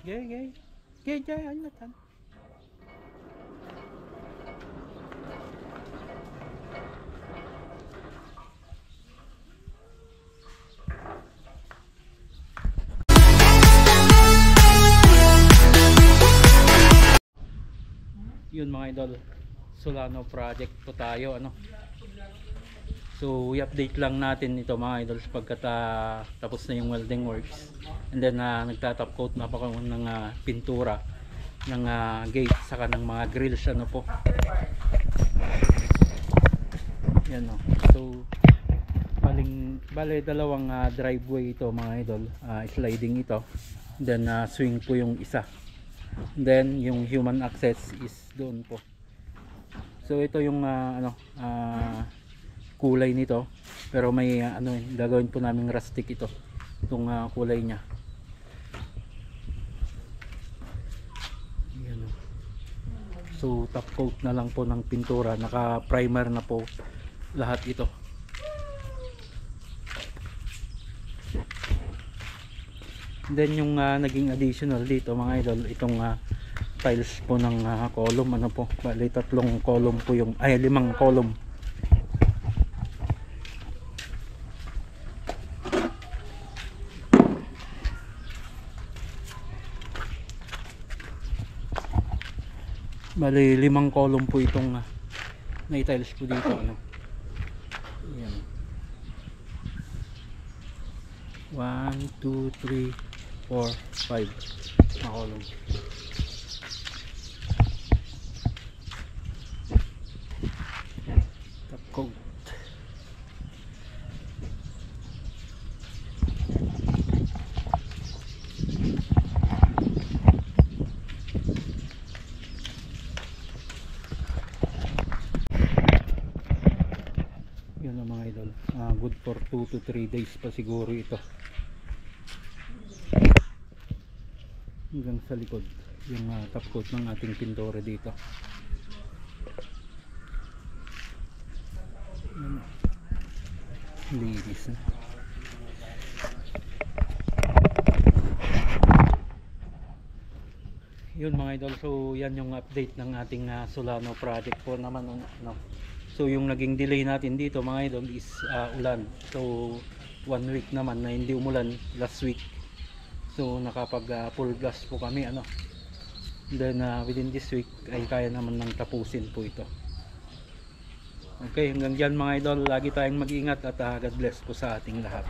Gay, gay. Gay, gay, ano tan? Yun mga idol, Solano project po tayo, ano. So i-update lang natin ito mga idol pagkat tapos na yung welding works, and then nagtatop coat na pa kung ng pintura ng gate saka ng mga grills, ano po. Yan, no. So bale dalawang driveway ito mga idol, sliding ito, then swing po yung isa, then yung human access is doon po. So ito yung kulay nito, pero may gagawin po naming rustic itong kulay nya. Yan, no. So top coat na lang po ng pintura, naka primer na po lahat ito. Then yung naging additional dito mga idol, itong tiles po ng column, ano po, bali 3 column po yung, 5 column. Bali 5 column po itong na-tiles po dito, ano. Ayan. 1, 2, 3, 4, 5 na column. Top coat. Yun ang mga idol, good for 2 to 3 days pa siguro ito, hanggang sa likod yung top coat ng ating pintura dito. Linis na. Yun mga idol, so yan yung update ng ating Solano project po naman, no. So yung naging delay natin dito mga idol is ulan. So 1 week naman na hindi umulan last week. So nakapag full gas po kami, ano. Then within this week ay kaya naman nang tapusin po ito. Okay, hanggang dyan mga idol, lagi tayong mag-ingat at God bless po sa ating lahat.